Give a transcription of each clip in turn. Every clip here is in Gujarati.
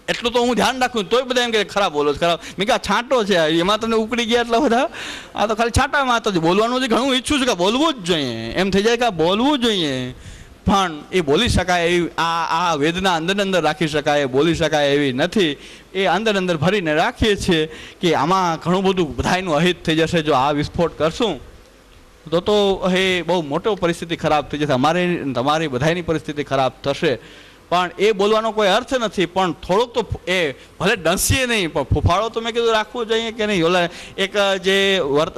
એટલું તો હું ધ્યાન રાખું તોય બધા એમ કે ખરાબ બોલો છો ખરાબ. મેં કહ્યું છાંટો છે એમાં તમને ઉકળી ગયા એટલા બધા. આ તો ખાલી છાંટામાં તો બોલવાનું છે. ઘણું ઈચ્છું છું કે બોલવું જ જોઈએ, એમ થઈ જાય કે બોલવું જોઈએ, પણ એ બોલી શકાય એવી આ વેદના અંદર રાખી શકાય, બોલી શકાય એવી નથી. એ અંદર ભરીને રાખીએ છીએ કે આમાં ઘણું બધું બધાનું અહિત થઈ જશે જો આ વિસ્ફોટ કરશું તો એ બહુ મોટો પરિસ્થિતિ ખરાબ થઈ જશે. તમારી બધાની પરિસ્થિતિ ખરાબ થશે. પણ એ બોલવાનો કોઈ અર્થ નથી. પણ થોડોક તો એ ભલે ડંસીએ નહીં પણ ફૂફાડો તો મેં કીધું રાખવું જોઈએ કે નહીં. ઓલા એક જે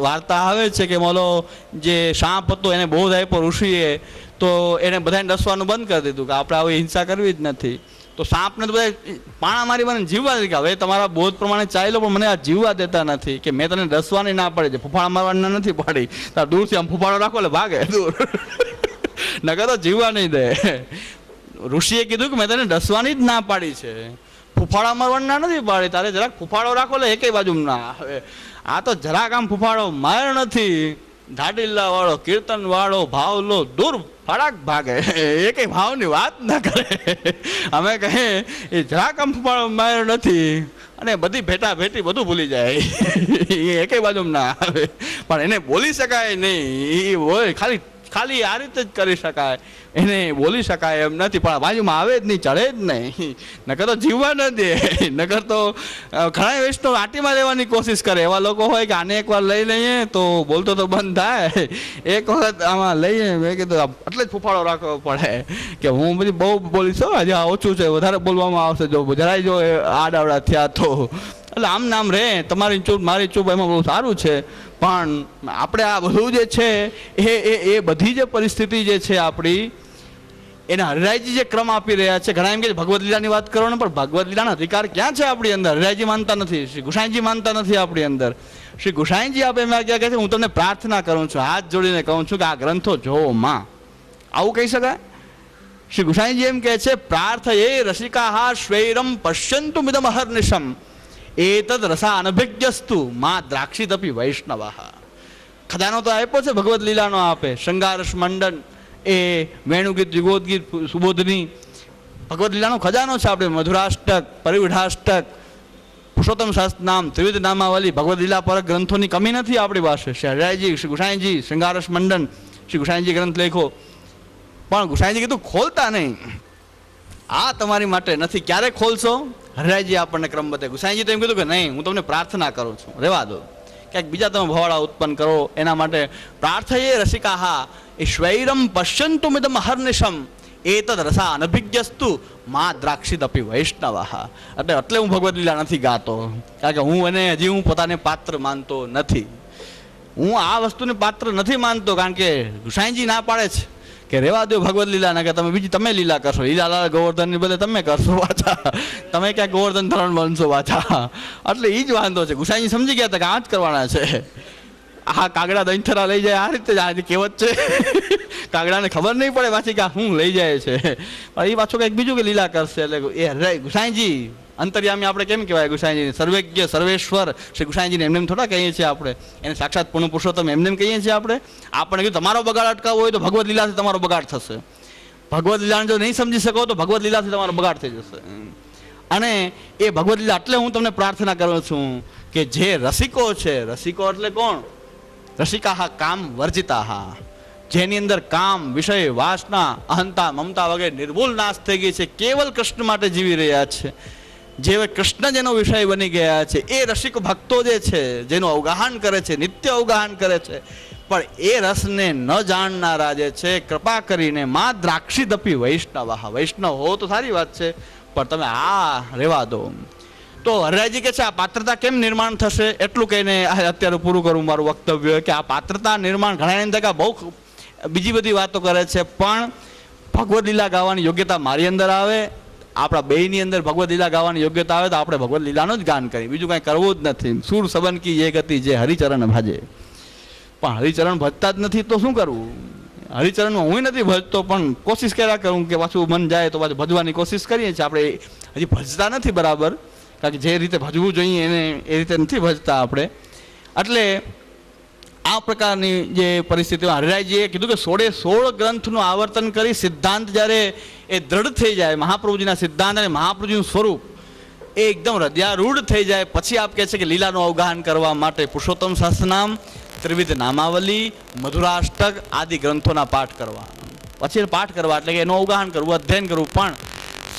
વાર્તા આવે છે કે મોલો જે સાપ હતો એને બોધ આપ્યો ઋષિએ, તો એને બધાને ડસવાનું બંધ કરી દીધું કે આપણે આવી હિંસા કરવી જ નથી. તો સાપને તો બધા પાણા મારી મને જીવવા દીધી કે હવે તમારા બોધ પ્રમાણે ચાલ્યો પણ મને આ જીવવા દેતા નથી, કે મેં તને ડસવાની ના પાડી છે, ફૂફાડા મારવાના નથી પાડી, તાર દૂરથી આમ ફૂફાડો રાખો એટલે ભાગે દૂર, નકર તો જીવવા નહીં દે. ઋષિએ કીધું કે મેં તને ડસવાની જ ના પાડી છે, ફૂફાડા મારવાની ના નથી પાડી, તારે જરાક ફૂફાડો રાખો એટલે એકેય બાજુ ના આવે. આ તો જરાક આમ ફૂફાડો માર્યો નથી, ધાડીલા વાળો કીર્તન વાળો ભાવ લો દૂર ફડાક ભાગે, એકેય ભાવની વાત ના કરે. અમે કહીએ એ જરાક આમ ફૂફાડો માર્યો નથી અને બધી ભેટા ભેટી બધું ભૂલી જાય, એ એકેય બાજુ ના આવે. પણ એને બોલી શકાય નહીં, એ હોય ખાલી આ રીતે જ કરી શકાય, એને બોલી શકાય એમ નથી. પણ બાજુમાં આવે જ નહીં, ચડે જ નહીં, નકર તો જીવવા ન દે. નકર તો ઘણા વૈષ્ણવ આટીમાં લેવાની કોશિશ કરે. એવા લોકો હોય કે આને એકવાર લઈ લઈએ તો બોલતો તો બંધ થાય, એક વખત આમાં લઈએ મેં કીધું એટલે જ ફૂફાડો રાખવો પડે કે હું બધી બહુ બોલીશ, હજી આ ઓછું છે, વધારે બોલવામાં આવશે જો જરાય જો આડાવડા થયા તો. એટલે આમ નામ રે, તમારી ચૂપ મારી ચૂપ એમાં બહુ સારું છે. પણ આપણે આ બધું જે છે એ બધી જે પરિસ્થિતિ જે છે આપણી, એને હરિરાયજી જે ક્રમ આપી રહ્યા છે. ઘણા એમ કે ભગવદ્ લીલાની વાત કરો ને, પણ ભગવદ્ લીલાનો અધિકાર ક્યાં છે આપણી અંદર? હરિરાયજી માનતા નથી, શ્રી ગુસાઈજી માનતા નથી આપણી અંદર. શ્રી ગુસાઈજી આપે એમ ક્યાં કહે છે હું તમને પ્રાર્થના કરું છું, હાથ જોડીને કહું છું કે આ ગ્રંથો જોવો માં. આવું કહી શકાય? શ્રી ગુસાઈજી એમ કહે છે પ્રાર્થયે રસિકાહા શ્વૈરમ પશ્યંતુ મિદમ અહર્નિશમ એતદ રસા અનભિજ્ઞસ્તુ માં દ્રાક્ષિતપી વૈષ્ણવ. ખજાનો તો આપ્યો છે ભગવદ્ લીલાનો આપે. શૃંગારસ મંડન, એ વેણુગીત, જુગોદગીત, સુબોધની ભગવદ્ લીલાનો ખજાનો છે. આપણે મધુરાષ્ટક, પરિવિઢાષ્ટક, પુરુષોત્તમ સહસ્રનામ, ત્રિવિધ નામાવલી, ભગવદ્ લીલા પર ગ્રંથોની કમી નથી આપણી પાસે. શ્રી હરિરાયજી, શ્રી ગુસાઈજી, શૃંગારસ મંડન, શ્રી ગુસાઈજી ગ્રંથ લેખો. પણ ગુસાઈજી કીધું ખોલતા નહીં, આ તમારી માટે નથી. ક્યારે ખોલશો? હરિરાયજી આપણને ક્રમ બતાવે. ગુસાઈજી તો એમ કીધું કે નહીં, હું તમને પ્રાર્થના કરું છું, રહેવા દો, ક્યાંક બીજા તમે ભવાડા ઉત્પન્ન કરો. એના માટે પ્રાર્થયે રસિકાહા ઈશ્વૈરમ પશ્યંતુ મિદમ અહર્નિશમ એતદ રસા અનભિજ્ઞસ્તુ માં દ્રાક્ષિતપી વૈષ્ણવ. એટલે હું ભગવદ્ લીલા નથી ગાતો, કારણ કે હું એને હજી હું પોતાને પાત્ર માનતો નથી. હું આ વસ્તુને પાત્ર નથી માનતો, કારણ કે ગુસાઈજી ના પાડે છે કે રેવા દો ભગવદ્ લીલા, ના કે તમે લીલા કરશો, લીલાલાલ ગોવર્ધન ની બદલે તમે કરશો વાચા, તમે ક્યાંક ગોવર્ધન ધરણ બનશો વાચા. એટલે એ જ વાંધો છે. ગુસાઈજી સમજી ગયા હતા કે આ જ કરવાના છે. આ કાગડા દહીંથરા લઈ જાય આ રીતે જ આજે કહેવત છે. કાગડાને ખબર નહીં પડે પાછી કે હું લઈ જાય છે, પણ એ પાછો કંઈક બીજું કે લીલા કરશે. એટલે એ ગુસાઈજી અંતર્યામી આપણે કેમ કહેવાય? ગુસાઈજી સર્વજ્ઞ સર્વેશ્વર શ્રી ગુસાઈજીને એમને થોડા કહીએ છીએ આપણે, એને સાક્ષાત પૂર્ણ પુરુષોત્તમ એમને કહીએ છીએ આપણે. આપણે કીધું તમારો બગાડ અટકાવવો હોય તો ભગવદ્ લીલાથી તમારો બગાડ થશે. ભગવદ્ લીલાને જો નહીં સમજી શકો તો ભગવદ્ લીલાથી તમારો બગાડ થઈ જશે. અને એ ભગવદ્ લીલા એટલે હું તમને પ્રાર્થના કરું છું કે જે રસિકો છે, રસિકો એટલે કોણ? રસિકાહા કામ વર્જિતાહા, જેની અંદર કામ, વિષય, વાસના, અહંતા, મમતા વગેરે નિર્મૂળ નાશ થઈ ગઈ છે, કેવલ કૃષ્ણ માટે જીવી રહ્યા છે, જે કૃષ્ણ જેનો વિષય બની ગયા છે, એ રસિક ભક્તો જે છે જેનું અવગાહન કરે છે, નિત્ય અવગાહન કરે છે. પણ એ રસને ન જાણનારા જે છે, કૃપા કરીને માં દ્રાક્ષિતપી વૈષ્ણવ. વૈષ્ણવ હો તો સારી વાત છે, પણ તમે આ રહેવા દો. તો હરિરાયજી કે છે આ પાત્રતા કેમ નિર્માણ થશે? એટલું કહીને અત્યારે પૂરું કરું મારું વક્તવ્ય કે આ પાત્રતા નિર્માણ ઘણા અંદર બહુ બીજી બધી વાતો કરે છે, પણ ભગવદ્ લીલા ગાવાની યોગ્યતા મારી અંદર આવે, આપણા બેયની અંદર ભગવદ્ લીલા ગાવાની યોગ્યતા આવે તો આપણે ભગવદ્ લીલાનું જ ગાન કરીએ, બીજું કાંઈ કરવું જ નથી. સુર સબન કી એ ગતિ જે હરિચરણ ભાજે. પણ હરિચરણ ભજતા જ નથી તો શું કરવું? હરિચરણમાં હું નથી ભજતો, પણ કોશિશ કર્યા કરું કે પાછું મન જાય તો પાછું ભજવાની કોશિશ કરીએ છીએ. આપણે હજી ભજતા નથી બરાબર, કારણ કે જે રીતે ભજવું જોઈએ એને એ રીતે નથી ભજતા આપણે. એટલે આ પ્રકારની જે પરિસ્થિતિમાં હરિરાયજીએ કીધું કે 16 ગ્રંથનું આવર્તન કરી સિદ્ધાંત જ્યારે એ દ્રઢ થઈ જાય, મહાપ્રભુજીના સિદ્ધાંત અને મહાપ્રભુજીનું સ્વરૂપ એ એકદમ હૃદયારૂઢ થઈ જાય, પછી આપ કહે છે કે લીલાનું અવગાહન કરવા માટે પુરુષોત્તમ સહસ્રનામ, ત્રિવિધ નામાવલી, મધુરાષ્ટક આદિ ગ્રંથોના પાઠ કરવા. પછી પાઠ કરવા એટલે કે એનું અવગાહન કરવું, અધ્યયન કરવું. પણ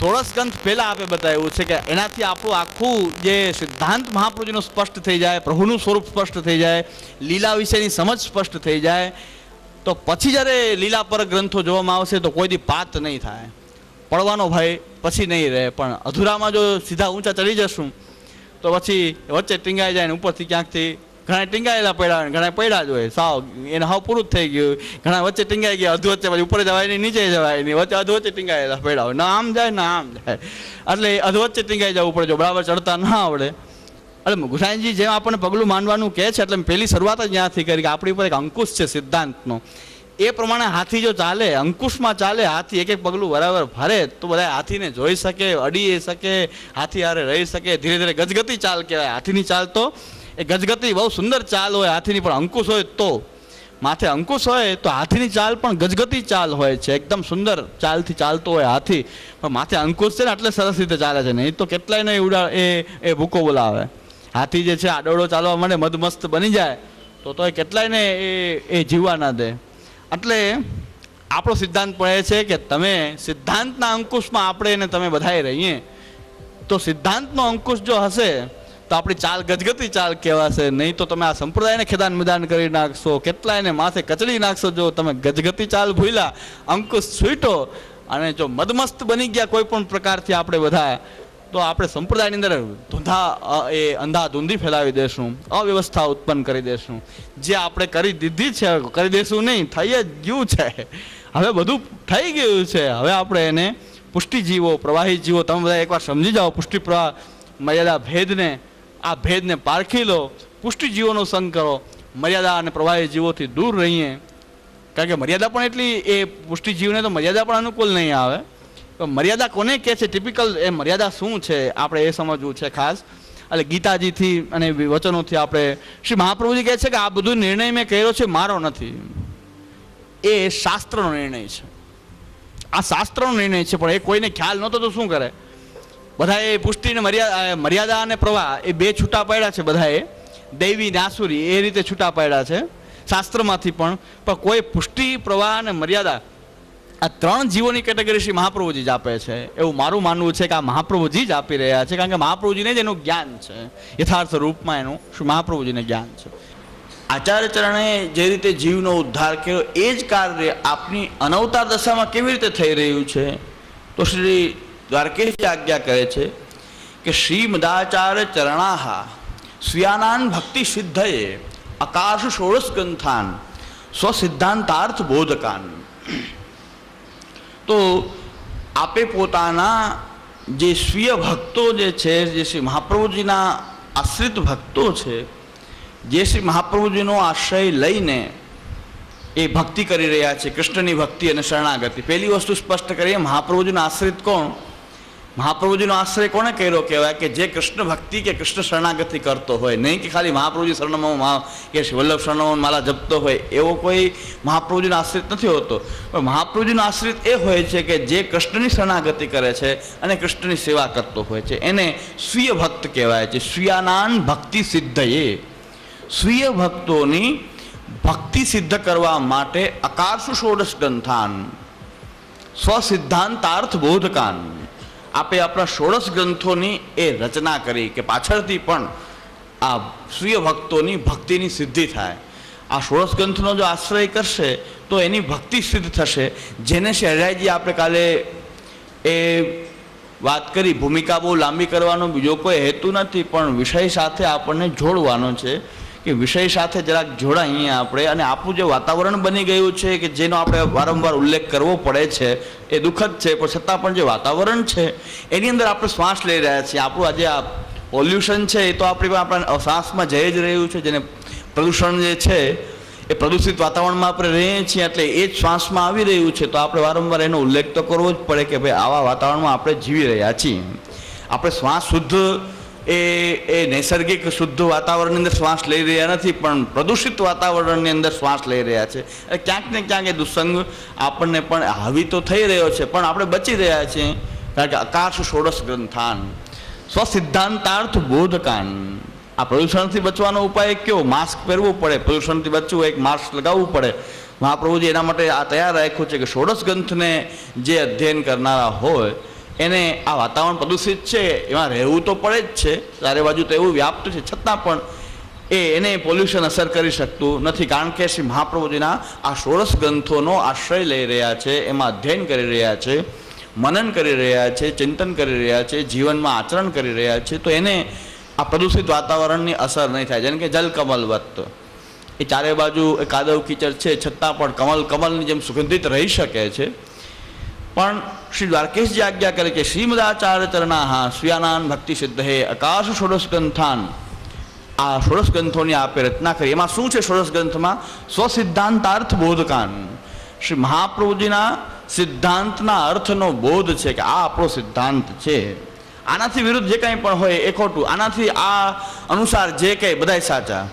16 ગ્રંથ પહેલાં આપે બતાવ્યું છે કે એનાથી આપણું આખું જે સિદ્ધાંત મહાપ્રભુજીનું સ્પષ્ટ થઈ જાય, પ્રભુનું સ્વરૂપ સ્પષ્ટ થઈ જાય, લીલા વિશેની સમજ સ્પષ્ટ થઈ જાય, તો પછી જ્યારે લીલા પર ગ્રંથો જોવામાં આવશે તો કોઈ દી પાત નહીં થાય, પડવાનો ભય પછી નહીં રહે. પણ અધૂરામાં જો સીધા ઊંચા ચડી જશું તો પછી વચ્ચે ટીંગાઈ જાય ને ઉપરથી ક્યાંકથી ઘણા ટીંગાયેલા પડ્યા હોય, ઘણા પડ્યા જ હોય, સાવ એને હાવ પૂરું જ થઈ ગયું. ઘણા વચ્ચે ટીંગાઈ ગયા, અધુ વચ્ચે પછી ઉપર જવાય નહીં, નીચે જવાય નહીં, વચ્ચે અધુ વચ્ચે ટીંગાયેલા પડ્યા હોય, ના આમ જાય ના આમ જાય, એટલે અધુ વચ્ચે ટીંગાઈ જવું પડે જો બરાબર ચડતા ના આવડે. એટલે ગુસાઈજી જેમ આપણને પગલું માંડવાનું કહે છે, એટલે પહેલી શરૂઆત જ ત્યાંથી કરી કે આપણી ઉપર એક અંકુશ છે સિદ્ધાંતનો. એ પ્રમાણે હાથી જો ચાલે, અંકુશમાં ચાલે, હાથી એક એક પગલું બરાબર ભરે તો બધા હાથીને જોઈ શકે, અડી શકે, હાથી હારે રહી શકે. ધીરે ધીરે ગજગતી ચાલ કહેવાય હાથીની ચાલ. તો એ ગજગતી બહુ સુંદર ચાલ હોય હાથીની, પણ અંકુશ હોય તો, માથે અંકુશ હોય તો હાથીની ચાલ પણ ગજગતી ચાલ હોય છે, એકદમ સુંદર ચાલથી ચાલતો હોય હાથી. પણ માથે અંકુશ છે ને એટલે સરસ રીતે ચાલે છે, નહીં તો કેટલાય નહીં ઉડા એ ભૂકો બોલાવે. હાથી જે છે આડોડો ચાલવા માંડે, મદમસ્ત બની જાય તો એ કેટલાય ને એ જીવવા ના દે. એટલે આપણો સિદ્ધાંત પણ એ છે કે તમે સિદ્ધાંતના અંકુશમાં આપણે એને તમે બધાએ રહીએ તો સિદ્ધાંતનો અંકુશ જો હશે તો આપણી ચાલ ગજગતી ચાલ કહેવાશે. નહીં તો તમે આ સંપ્રદાયને ખેદાન મેદાન કરી નાખશો, કેટલાયને માથે કચડી નાખશો. જો તમે ગજગતી ચાલ ભૂલ્યા, અંકુશ છૂટો અને જો મદમસ્ત બની ગયા કોઈ પણ પ્રકારથી આપણે બધા, તો આપણે સંપ્રદાયની અંદર અંધાધૂંધી ફેલાવી દેશું, અવ્યવસ્થા ઉત્પન્ન કરી દેશું. જે આપણે કરી દીધી છે કરી દેશું નહીં, થઈ જ ગયું છે, હવે બધું થઈ ગયું છે. હવે આપણે એને પુષ્ટિજીવો, પ્રવાહી જીવો, તમે બધા એકવાર સમજી જાઓ પુષ્ટિ પ્રવાહ મર્યાદા ભેદને, આ ભેદને પારખી લો, પુષ્ટિજીવોનો સંગ કરો, મર્યાદા અને પ્રવાહી જીવોથી દૂર રહીએ. કારણ કે મર્યાદા પણ એટલી, એ પુષ્ટિજીવને તો મર્યાદા પણ અનુકૂળ નહીં આવે. મર્યાદા કોને કહે છે, ટિપિકલ એ મર્યાદા શું છે આપણે એ સમજવું છે ખાસ. એટલે ગીતાજીથી અને વચનોથી આપણે શ્રી મહાપ્રભુજી કહે છે કે આ બધું નિર્ણય મેં કર્યો છે મારો નથી, એ શાસ્ત્રનો નિર્ણય છે. આ શાસ્ત્રનો નિર્ણય છે, પણ એ કોઈને ખ્યાલ નહોતો તો શું કરે. બધા એ પુષ્ટિને મર્યાદા અને પ્રવાહ એ બે છૂટા પાડ્યા છે, બધાએ દૈવી ને આસુરી એ રીતે છૂટા પાડ્યા છે શાસ્ત્રમાંથી. પણ કોઈ પુષ્ટિ, પ્રવાહ અને મર્યાદા આ ત્રણ જીવોની કેટેગરી શ્રી મહાપ્રભુજી જ આપે છે. એવું મારું માનવું છે કે આ મહાપ્રભુજી જ આપી રહ્યા છે, કારણ કે મહાપ્રભુજીને જ એનું જ્ઞાન છે, યથાર્થ રૂપમાં એનું શ્રી મહાપ્રભુજીને જ્ઞાન છે. આચાર્ય ચરણે જે રીતે જીવનો ઉદ્ધાર કર્યો એ જ કાર્ય આપની અનવતાર દશામાં કેવી રીતે થઈ રહ્યું છે, તો શ્રી દ્વારકેશજી આજ્ઞા કરે છે કે શ્રીમદાચાર્ય ચરણાહા સ્વીયાનાન ભક્તિ સિદ્ધયે અકાશ ષોડશ ગ્રંથાન સ્વસિદ્ધાંતાર્થ બોધકાન. તો આપે પોતાના જે સ્વીય ભક્તો જે છે, જે શ્રી મહાપ્રભુજીના આશ્રિત ભક્તો છે, જે શ્રી મહાપ્રભુજીનો આશ્રય લઈને એ ભક્તિ કરી રહ્યા છે, કૃષ્ણની ભક્તિ અને શરણાગતિ. પહેલી વસ્તુ સ્પષ્ટ કરીએ, મહાપ્રભુજીનો આશ્રિત કોણ? મહાપ્રભુજીનો આશ્રય કોને કર્યો કહેવાય? કે જે કૃષ્ણ ભક્તિ કે કૃષ્ણ શરણાગતિ કરતો હોય, નહીં કે ખાલી મહાપ્રભુજી શરણમાં કે વલ્લભ શરણમાં માલા જપતો હોય, એવો કોઈ મહાપ્રભુજીનો આશ્રિત નથી હોતો. પણ મહાપ્રભુજીનો આશ્રિત એ હોય છે કે જે કૃષ્ણની શરણાગતિ કરે છે અને કૃષ્ણની સેવા કરતો હોય છે, એને સ્વીય ભક્ત કહેવાય છે. સ્વીયાનાન ભક્તિ સિદ્ધયે, સ્વીય ભક્તોની ભક્તિ સિદ્ધ કરવા માટે અકાર્ષુ ષોડશ ગ્રંથાન સ્વસિદ્ધાંતાર્થ બોધકાન. આપે આપણા ષોડશ ગ્રંથોની એ રચના કરી કે પાછળથી પણ આ સ્વીય ભક્તોની ભક્તિની સિદ્ધિ થાય. આ ષોડશ ગ્રંથનો જો આશ્રય કરશે તો એની ભક્તિ સિદ્ધ થશે. જેને શહેરાઈજી આપણે કાલે એ વાત કરી, ભૂમિકા બહુ લાંબી કરવાનો બીજો કોઈ હેતુ નથી, પણ વિષય સાથે આપણને જોડવાનો છે કે વિષય સાથે જરાક જોડાઈએ આપણે. અને આપણું જે વાતાવરણ બની ગયું છે કે જેનો આપણે વારંવાર ઉલ્લેખ કરવો પડે છે, એ દુઃખદ છે, પણ છતાં પણ જે વાતાવરણ છે એની અંદર આપણે શ્વાસ લઈ રહ્યા છીએ. આપણું આજે આ પોલ્યુશન છે એ તો આપણા શ્વાસમાં જઈ જ રહ્યું છે. જેને પ્રદૂષણ જે છે એ પ્રદૂષિત વાતાવરણમાં આપણે રહીએ છીએ, એટલે એ જ શ્વાસમાં આવી રહ્યું છે. તો આપણે વારંવાર એનો ઉલ્લેખ તો કરવો જ પડે કે ભાઈ આવા વાતાવરણમાં આપણે જીવી રહ્યા છીએ. આપણે શ્વાસ શુદ્ધ એ નૈસર્ગિક શુદ્ધ વાતાવરણની અંદર શ્વાસ લઈ રહ્યા નથી, પણ પ્રદૂષિત વાતાવરણની અંદર શ્વાસ લઈ રહ્યા છે. ક્યાંક ને ક્યાંક એ દુસ્સંગ આપણને પણ હાવી તો થઈ રહ્યો છે, પણ આપણે બચી રહ્યા છીએ. કારણ કે આકાશ ષોડશ ગ્રંથાન સ્વસિદ્ધાંતાર્થ બોધકાન. આ પ્રદૂષણથી બચવાનો ઉપાય કયો? માસ્ક પહેરવું પડે. પ્રદૂષણથી બચવું એક માસ્ક લગાવવું પડે. મહાપ્રભુજી એના માટે આ તૈયાર રાખ્યું છે કે ષોડશ ગ્રંથને જે અધ્યયન કરનારા હોય એને આ વાતાવરણ પ્રદૂષિત છે એમાં રહેવું તો પડે જ છે, ચારે બાજુ તો એવું વ્યાપ્ત છે, છતાં પણ એને પોલ્યુશન અસર કરી શકતું નથી. કારણ કે શ્રી મહાપ્રભુજીના આ ષોડશ ગ્રંથોનો આશ્રય લઈ રહ્યા છે, એમાં અધ્યયન કરી રહ્યા છે, મનન કરી રહ્યા છે, ચિંતન કરી રહ્યા છે, જીવનમાં આચરણ કરી રહ્યા છે, તો એને આ પ્રદૂષિત વાતાવરણની અસર નહીં થાય. જેમ કે જલ કમલવત, એ ચારે બાજુ કાદવ કીચડ છે, છતાં પણ કમલની જેમ સુગંધિત રહી શકે છે. પણ શ્રી દ્વારકેશજી આજ્ઞા કરે કે શ્રીમદાચાર્ય ચરણાહા સ્વીયાનાન ભક્તિ સિદ્ધ હે આકાશ ષોડશ ગ્રંથાન. આ ષોડશ ગ્રંથોની આપે રચના કરી. એમાં શું છે ષોડશ ગ્રંથમાં? સ્વસિદ્ધાંતાર્થ બોધકાન. શ્રી મહાપ્રભુજીના સિદ્ધાંતના અર્થનો બોધ છે કે આ આપણો સિદ્ધાંત છે, આનાથી વિરુદ્ધ જે કંઈ પણ હોય એ ખોટું, આનાથી આ અનુસાર જે કંઈ બધાય સાચા.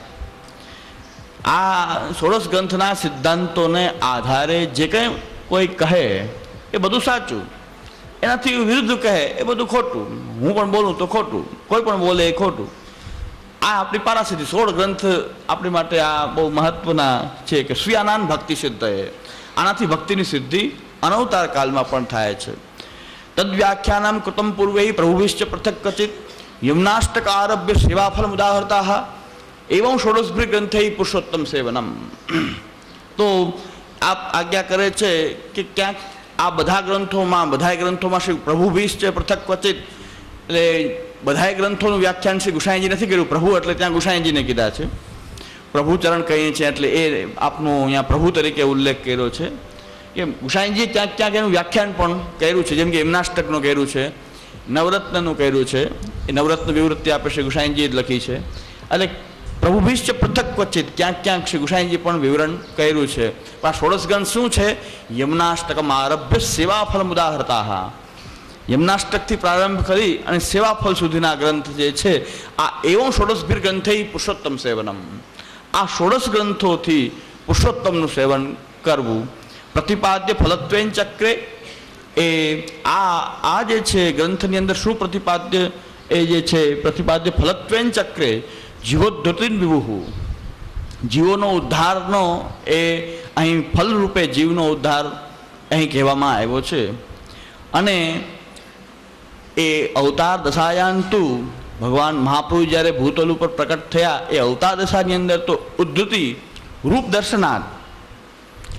આ ષોડશ ગ્રંથના સિદ્ધાંતોને આધારે જે કંઈ કોઈ કહે એ બધું સાચું, એનાથી વિરુદ્ધ કહે એ બધું ખોટું. હું પણ બોલું તો ખોટું, કોઈ પણ બોલે એ ખોટું. આ આપણી પારાસિદ્ધિ 16 ગ્રંથ આપણી માટે આ બહુ મહત્વના છે કે સ્વીયાનાન ભક્તિ સિદ્ધ એ. આનાથી ભક્તિની સિદ્ધિ અનવતાર કાળમાં પણ થાય છે. તદ વ્યાખ્યાનામ કૃતમ પૂર્વે પ્રભુભિશ્ચ પૃથક કચિત યમનાષ્ટક આરભ્ય સેવાફલમ ઉદાહરતા એવં ષોડશભ્રી ગ્રંથે પુરુષોત્તમ સેવનમ. તો આપ આજ્ઞા કરે છે કે ક્યાંક આ બધાય ગ્રંથોમાં શ્રી પ્રભુભિશ્ચ પૃથક ક્વચિત, એટલે બધાય ગ્રંથોનું વ્યાખ્યાન શ્રી ગુસાઈજી નથી કર્યું. પ્રભુ એટલે ત્યાં ગુસાઈજીને કીધા છે. પ્રભુચરણ કહીએ છીએ એટલે એ આપનું અહીંયા પ્રભુ તરીકે ઉલ્લેખ કર્યો છે. કે ગુસાઈજીએ ક્યાંક એનું વ્યાખ્યાન પણ કર્યું છે, જેમ કે યમનાષ્ટકનું કર્યું છે, નવરત્નનું કર્યું છે. એ નવરત્ન વિવૃત્તિ આપે શ્રી ગુસાઈજીએ જ લખી છે. એટલે પ્રભુભિશ્ચ પૃથક ક્વચિત ક્યાંક શ્રી ગુસાઈજી પણ વિવરણ કર્યું છે. પણ આ ષોડશ ગ્રંથ શું છે? યમનાષ્ટકમ આરભ્ય સેવાફલમ ઉદાહરતા. યમનાષ્ટકથી પ્રારંભ કરી અને સેવાફલ સુધીના ગ્રંથ જે છે આ એવો ષોડશભીર ગ્રંથે પુરુષોત્તમ સેવનમ. આ ષોડશ ગ્રંથોથી પુરુષોત્તમનું સેવન કરવું. પ્રતિપાદ્ય ફલત્વેન ચક્રે, એ આ જે છે ગ્રંથની અંદર શું પ્રતિપાદ્ય, એ જે છે પ્રતિપાદ્ય ફલત્વેન ચક્રે જીવોદ્ધતિન વિભુઃ. જીવોનો ઉદ્ધારનો એ અહીં ફલ રૂપે જીવનો ઉદ્ધાર અહીં કહેવામાં આવ્યો છે. અને એ અવતાર દશાયાંતુ ભગવાન મહાપ્રભુ જ્યારે ભૂતલ ઉપર પ્રકટ થયા એ અવતાર દશાની અંદર તો ઉદ્ધતિ રૂપ દર્શનાથ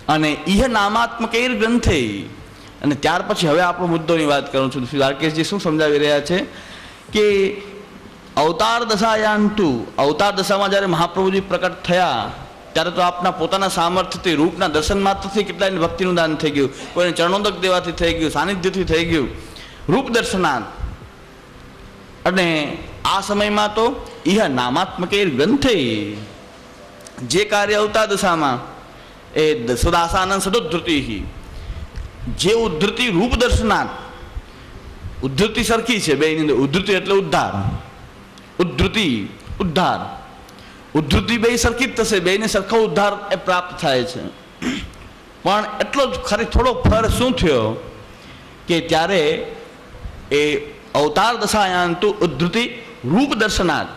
અને ઇહ નામાત્મકેર ગ્રંથે. અને ત્યાર પછી હવે આપણો મુદ્દોની વાત કરું છું. શ્રી દ્વારકેશજી શું સમજાવી રહ્યા છે કે અવતાર દશાયાંતુ, અવતાર દશામાં જ્યારે મહાપ્રભુજી પ્રકટ થયા ત્યારે તો આપના પોતાના સામર્થ્યથી રૂપના દર્શન માત્રથી કેટલાયને ભક્તિનું દાન થઈ ગયું, કોઈને ચરણોદક દેવાથી થઈ ગયું, સાનિધ્યથી થઈ ગયું, રૂપ દર્શનાથ. અને આ સમયમાં તો ઇહ નામાત્મકે ગ્રંથે જે કાર્ય અવતાર દશામાં એ સદાસાનંદ સદોદ્ધૃતિ, જે ઉદ્ધૃતિ રૂપ દર્શનાથ, ઉદ્ધૃતિ સરખી છે બેની અંદર. ઉદ્ધૃતિ એટલે ઉદ્ધાર, ઉદ્ધૃતિ ઉદ્ધાર, ઉદ્ધૃતિ બે સરખી જ થશે, બેને સરખો ઉદ્ધાર એ પ્રાપ્ત થાય છે. પણ એટલો જ ખરી થોડો ફરક શું થયો કે ત્યારે એ અવતાર દશાયાંતુ ઉદ્ધૃતિ રૂપ દર્શનાથ,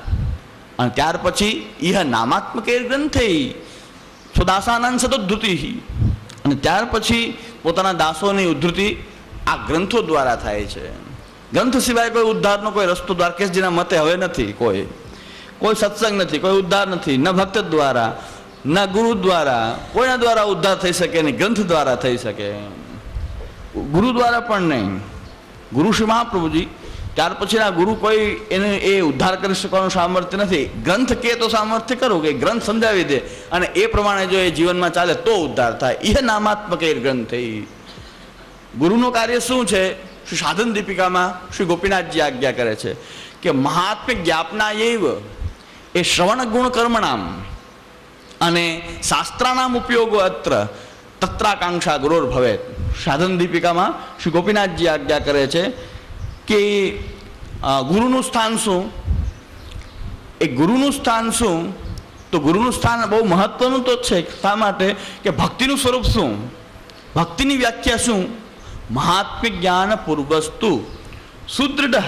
અને ત્યાર પછી ઇહ નામાત્મકે ગ્રંથે સ્વદાસાનંદ સદોદ્ધૃતિ, અને ત્યાર પછી પોતાના દાસોની ઉદ્ધૃતિ આ ગ્રંથો દ્વારા થાય છે. ગ્રંથ સિવાય કોઈ ઉદ્ધારનો કોઈ રસ્તો દ્વારકેશજીના મતે હવે નથી. કોઈ સત્સંગ નથી, કોઈ ઉદ્ધાર નથી, ન ભક્ત દ્વારા, ન ગુરુ દ્વારા, કોઈના દ્વારા ઉદ્ધાર થઈ શકે નહીં. ગ્રંથ દ્વારા થઈ શકે, ગુરુ દ્વારા પણ નહીં. ગુરુ શ્રી મહાપ્રભુજી, ત્યાર પછીના ગુરુ કોઈ એને એ ઉદ્ધાર કરી શકવાનું સામર્થ્ય નથી. ગ્રંથ કે તો સામર્થ્ય કરો કે ગ્રંથ સમજાવી દે અને એ પ્રમાણે જો એ જીવનમાં ચાલે તો ઉદ્ધાર થાય. ઇહ નામાત્મકે ગ્રંથ. ગુરુનું કાર્ય શું છે? શ્રી સાધન દીપિકામાં શ્રી ગોપીનાથજી આજ્ઞા કરે છે કે મહાત્મ્ય જ્ઞાપના એવ એ શ્રવણ ગુણ કર્મણામ અને શાસ્ત્રાનામ ઉપયોગો અત્ર તત્રાકાંક્ષા ગુરોર ભવેત. સાધન દીપિકામાં શ્રી ગોપીનાથજી આજ્ઞા કરે છે કે ગુરુનું સ્થાન શું? એ ગુરુનું સ્થાન શું? તો ગુરુનું સ્થાન બહુ મહત્વનું તો છે. શા માટે? કે ભક્તિનું સ્વરૂપ શું, ભક્તિની વ્યાખ્યા શું? મહાત્મ્ય જ્ઞાન પૂર્વસ્તુ સુદૃઢ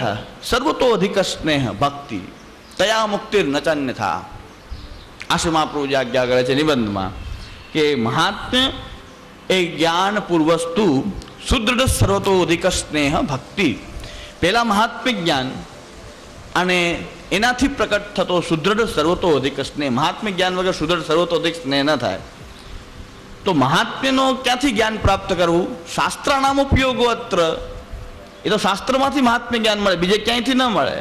સર્વતો અધિક સ્નેહ ભક્તિ તયા મુક્તિર નચન્યથા. આશ્રમ મહાપ્રભુજી આજ્ઞા કરે છે નિબંધમાં કે મહાત્મ્ય એ જ્ઞાન પૂર્વસ્તુ સુદૃઢ સર્વતો અધિક સ્નેહ ભક્તિ. પહેલાં મહાત્મ્ય જ્ઞાન અને એનાથી પ્રકટ થતો સુદૃઢ સર્વતો અધિક સ્નેહ. મહાત્મ્ય જ્ઞાન વગર સુદૃઢ સર્વતો અધિક સ્નેહ ન થાય. તો મહાત્મ્યનો ક્યાંથી જ્ઞાન પ્રાપ્ત કરવું? શાસ્ત્રનામ ઉપયોગો અત્ર. એ તો શાસ્ત્રમાંથી મહાત્મ્ય જ્ઞાન મળે, બીજે ક્યાંયથી ન મળે.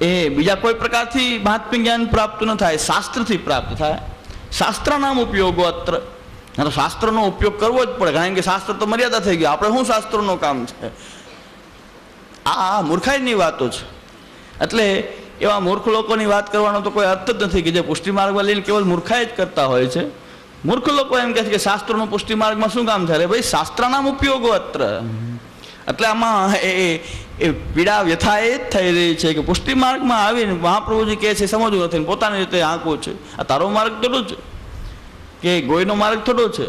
એ બીજા કોઈ પ્રકારથી મહાત્મ્ય જ્ઞાન પ્રાપ્ત ન થાય, શાસ્ત્રથી પ્રાપ્ત થાય. શાસ્ત્રનામ ઉપયોગો અત્ર. તો શાસ્ત્રનો ઉપયોગ કરવો જ પડે, કારણ કે શાસ્ત્ર તો મર્યાદા થઈ ગયું. આપણે શું શાસ્ત્રોનું કામ છે? આ મૂર્ખાઈની વાતો છે. એટલે એવા મૂર્ખ લોકોની વાત કરવાનો તો કોઈ અર્થ જ નથી કે જે પુષ્ટિ માર્ગમાં લઈને કેવલ મૂર્ખાઈ જ કરતા હોય છે. મૂર્ખ લોકો એમ કહે છે કે શાસ્ત્રોનું પુષ્ટિ માર્ગમાં શું કામ થાય? ભાઈ શાસ્ત્રનામ ઉપયોગો અત્ર. એટલે આમાં એ પીડા વ્યથા એ જ થઈ રહી છે કે પુષ્ટિ માર્ગમાં આવીને મહાપ્રભુજી કહે છે સમજવું નથી, પોતાની રીતે આંકવું છે. આ તારો માર્ગ થોડો છે કે ગોયનો માર્ગ થોડો છે.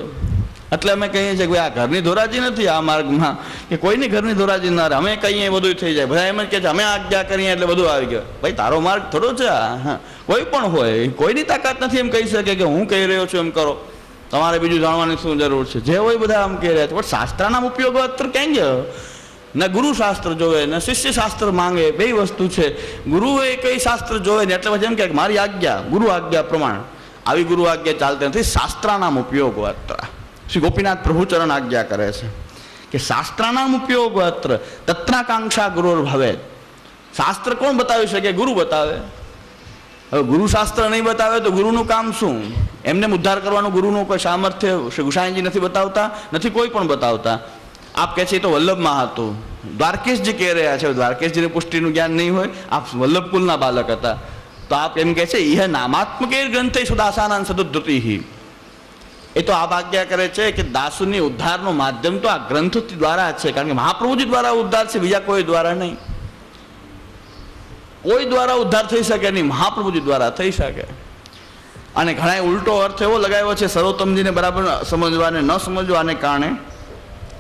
એટલે અમે કહીએ છીએ કે ભાઈ આ ઘરની ધોરાજી નથી આ માર્ગમાં, કે કોઈની ઘરની ધોરાજી ના રહે. અમે કહીએ બધું થઈ જાય, બધા એમ જ કહે છે અમે આજ્ઞા કરીએ એટલે બધું આવી ગયું. ભાઈ તારો માર્ગ થોડો છે આ. કોઈ પણ હોય, કોઈની તાકાત નથી એમ કહી શકે કે હું કહી રહ્યો છું એમ કરો, તમારે બીજું જાણવાની શું જરૂર છે. જે હોય બધા આમ કહી રહ્યા છે. પણ શાસ્ત્રના ઉપયોગો અત્યારે ક્યાં ગયો? ન ગુરુ શાસ્ત્ર જોવે ન શિષ્ય શાસ્ત્ર માંગે, બે વસ્તુ છે. ગુરુએ કઈ શાસ્ત્ર જોવે ને એટલે પછી એમ કે મારી આજ્ઞા ગુરુ આજ્ઞા પ્રમાણ. આવી ગુરુ આજ્ઞા ચાલતી નથી. શાસ્ત્રના ઉપયોગો અત્ર. શ્રી ગોપીનાથ પ્રભુચરણ આજ્ઞા કરે છે કે શાસ્ત્રના ઉપયોગો અત્ર તત્રાકાંક્ષા ગુરુર ભવે. શાસ્ત્ર કોણ બતાવી શકે? ગુરુ બતાવે. હવે ગુરુ શાસ્ત્ર નહીં બતાવે તો ગુરુનું કામ શું? એમને ઉદ્ધાર કરવાનું ગુરુનું કોઈ સામર્થ્ય શ્રી ગુસાઈજી નથી બતાવતા, નથી કોઈ પણ બતાવતા. આપ કહે છે એ તો વલ્લભમાં હતું. દ્વારકેશજી કહી રહ્યા છે દ્વારકેશજીને પુષ્ટિનું જ્ઞાન નહીં હોય, આપ વલ્લભ કુલના બાલક હતા. તો આપ એમ કહે છે ઇહ નામાત્મકે ગ્રંથે સુદાસાનંદ સદુદ્ધતિ. એ તો આપ આજ્ઞા કરે છે કે દાસુની ઉદ્ધારનું માધ્યમ તો આ ગ્રંથ દ્વારા છે, કારણ કે મહાપ્રભુજી દ્વારા ઉદ્ધાર છે, બીજા કોઈ દ્વારા નહીં. કોઈ દ્વારા ઉદ્ધાર થઈ શકે નહીં, મહાપ્રભુજી દ્વારા થઈ શકે. અને ઘણા ઉલટો અર્થ એવો લગાવ્યો છે સર્વોત્તમજીને બરાબર સમજવાને ન સમજવાને કારણે.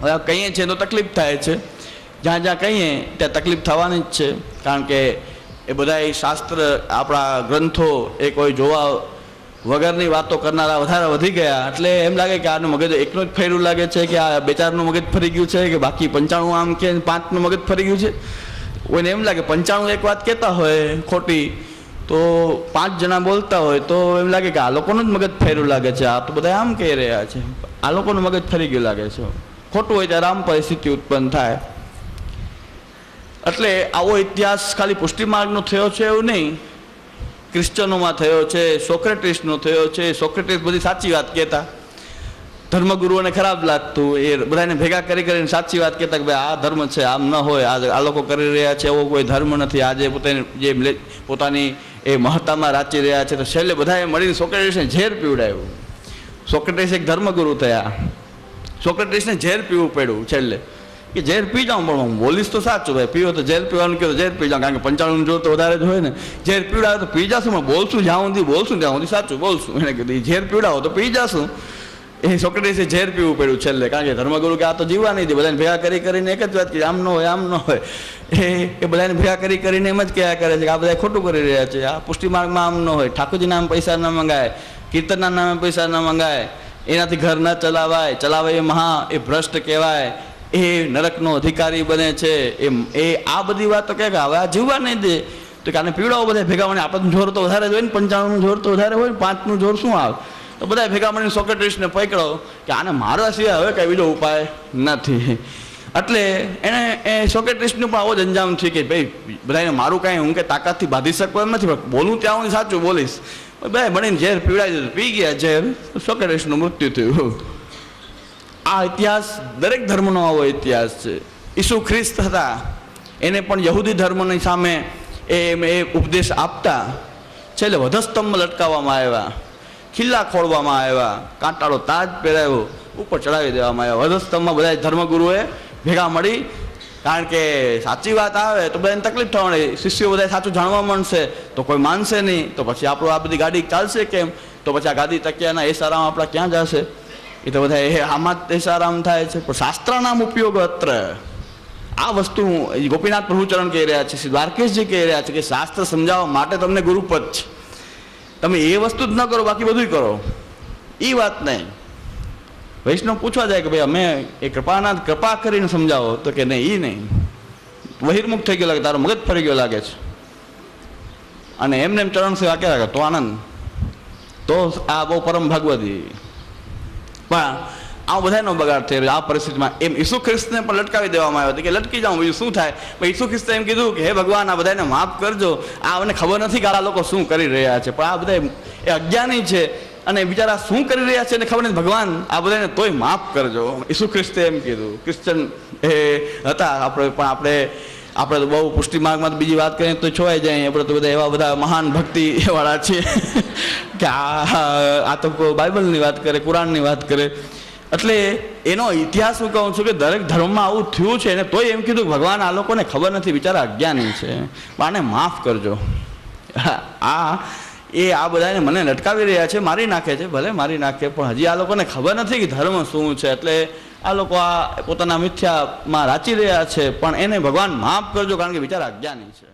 હવે કહીએ છીએ તો તકલીફ થાય છે, જ્યાં જ્યાં કહીએ ત્યાં તકલીફ થવાની જ છે. કારણ કે એ બધા શાસ્ત્ર આપણા ગ્રંથો એ કોઈ જોવા વગરની વાતો કરનારા વધારે વધી ગયા. એટલે એમ લાગે કે આનું મગજ એકનું જ ફેરવું લાગે છે, કે આ 2-4નું મગજ ફરી ગયું છે, કે બાકી 95 આમ કે 5નું મગજ ફરી ગયું છે. કોઈને એમ લાગે 95 એક વાત કહેતા હોય ખોટી તો 5 જણા બોલતા હોય તો એમ લાગે કે આ લોકોનું જ મગજ ફેરવું લાગે છે, આ તો બધા આમ કહી રહ્યા છે, આ લોકોનું મગજ ફરી ગયું લાગે છે. ખોટું હોય ત્યારે આમ પરિસ્થિતિ ઉત્પન્ન થાય. એટલે આવો ઇતિહાસ ખાલી પુષ્ટિ માર્ગનો થયો છે એવું નહીં, ક્રિશ્ચનોમાં થયો છે, સોક્રેટિસનો થયો છે. સોક્રેટિસ બધી સાચી વાત કહેતા, ધર્મગુરુઓને ખરાબ લાગતું, એ બધાને ભેગા કરીને સાચી વાત કહેતા કે ભાઈ આ ધર્મ છે, આમ ન હોય, આ લોકો કરી રહ્યા છે એવો કોઈ ધર્મ નથી, આજે પોતાની એ મહત્તામાં રાચી રહ્યા છે. તો છેલ્લે બધાએ મળીને સોક્રેટિસને ઝેર પીવડાવ્યું. સોક્રેટિસ એક ધર્મગુરુ થયા, સોક્રેટિસને ઝેર પીવું પડ્યું છેલ્લે, કે ઝેર પી જાઉં પણ હું બોલીશ તો સાચું, ભાઈ પીવો તો ઝેર પીવાનું કહો તો ઝેર પી જાઉં, કારણ કે 95 જોર તો વધારે જ હોય ને. ઝેર પીવડાવે તો પી જશું, પણ બોલશું જ્યાં સુધી બોલશું ત્યાં સુધી સાચું બોલશું. એને કીધું ઝેર પીવડાવો તો પી જશું. એ સોક્રેટિસે ઝેર પીવું પડ્યું છેલ્લે, કારણ કે ધર્મગુરુ કે આ તો જીવવા નહીં દે. બધાને ભેગા કરીને એક જ વાત કે આમ ન હોય આમ ન હોય. એ બધાને ભેગા કરીને એમ જ કહ્યા કરે છે કે આ બધા ખોટું કરી રહ્યા છે, આ પુષ્ટિ માર્ગમાં આમ ન હોય, ઠાકોરજીના નામ પૈસા ન મંગાય, કીર્તનના નામે પૈસા ન મંગાય, એનાથી ઘર ન ચલાવાય, ચલાવે એ એ ભ્રષ્ટ કહેવાય, એ નરકનો અધિકારી બને છે. એ આ બધી વાતો કહે કે હવે આ જીવવા નહીં દે. તો કે આને પીવડાવો બધા ભેગા મળીને. આપણું જોર તો વધારે જ હોય ને, 95નું જોર તો વધારે હોય ને, 5નું જોર શું આવે? તો બધા ભેગા મળીને સોક્રેટિસને પકડો કે આને મારવા સિવાય હવે કઈ બીજો ઉપાય નથી. એટલે એને એ સોક્રેટિસનું પણ આવો જ અંજામ છે કે ભાઈ બધાને મારું કાંઈ હું કે તાકાતથી બાંધી શકું એમ નથી, બોલું ત્યાં હું સાચું બોલીશ. બે મળીને ઝેર પીવડાવી દીધું, પી ગયા ઝેર, સોક્રેટિસનું મૃત્યુ થયું. આ ઇતિહાસ દરેક ધર્મનો આવો ઇતિહાસ છે. ઈસુ ખ્રિસ્ત હતા, એને પણ યહૂદી ધર્મની સામે એ ઉપદેશ આપતા છેલ્લે વધસ્તંભ લટકાવવામાં આવ્યા, ખિલ્લા ખોળવામાં આવ્યા, કાંટાળો તાજ પહેરાવ્યો, ઉપર ચડાવી દેવામાં આવ્યા. વધસ્તંભમાં બધા ધર્મગુરુએ ભેગા મળી કારણ કે સાચી વાત આવે તો બધાને તકલીફ થવાની, શિષ્યો બધા સાચું જાણવા મળશે તો કોઈ માનશે નહીં, તો પછી આપણું આ બધી ગાડી ચાલશે કેમ? તો પછી આ ગાદી તકિયાના એ સારામાં આપણા ક્યાં જશે? એ તો બધા એ આમાં જ એ સારામ થાય છે. પણ શાસ્ત્રનામ ઉપયોગ અત્ર, આ વસ્તુ ગોપીનાથ પ્રભુચરણ કહી રહ્યા છે, શ્રી દ્વારકેશજી કહી રહ્યા છે કે શાસ્ત્ર સમજાવવા માટે તમને ગુરુપદ છે, તમે એ વસ્તુ જ ન કરો બાકી બધું કરો, એ વાત નહીં. વૈષ્ણવ પૂછવા જાય કે ભાઈ અમે એ કૃપા કરીને સમજાવો, તો કે નહીં, એ નહીં, બહિર્મુખ થઈ ગયો લાગે, તારો મગજ ફરી ગયો લાગે છે, અને એમને એમ ચરણ સેવા ક્યાં લાગે તો આનંદ, તો આ બહુ પરમ ભગવતી. પણ આ બધાનો બગાડ થયો આ પરિસ્થિતિમાં. એમ ઈસુ ખ્રિસ્તને પણ લટકાવી દેવામાં આવ્યો હતો કે લટકી જાઉં, બીજું શું થાય? પણ ઈસુ ખ્રિસ્તે એમ કીધું કે હે ભગવાન, આ બધાને માફ કરજો, આ મને ખબર નથી કે આ લોકો શું કરી રહ્યા છે, પણ આ બધા એ અજ્ઞાની છે અને બિચારા શું કરી રહ્યા છે એને ખબર નથી, ભગવાન આ બધાને તોય માફ કરજો. ઈસુ ખ્રિસ્તે એમ કીધું. ક્રિશ્ચન એ હતા આપણે, પણ આપણે તો બહુ પુષ્ટિ માર્ગમાં બીજી વાત કરીએ તો છોવાઈ જાય. આપણે તો બધા એવા બધા મહાન ભક્તિ વાળા છીએ કે આ તો બાઇબલની વાત કરે, કુરાનની વાત કરે. એટલે એનો ઇતિહાસ હું કહું છું કે દરેક ધર્મમાં આવું થયું છે ને તોય એમ કીધું ભગવાન આ લોકોને ખબર નથી, બિચારા અજ્ઞાની છે, આને માફ કરજો. આ બધાને મને લટકાવી રહ્યા છે, મારી નાખે છે, ભલે મારી નાખે, પણ હજી આ લોકોને ખબર નથી કે ધર્મ શું છે. એટલે આ લોકો આ પોતાના મિથ્યામાં રાચી રહ્યા છે, પણ એને ભગવાન માફ કરજો કારણ કે બિચારા અજ્ઞાની છે.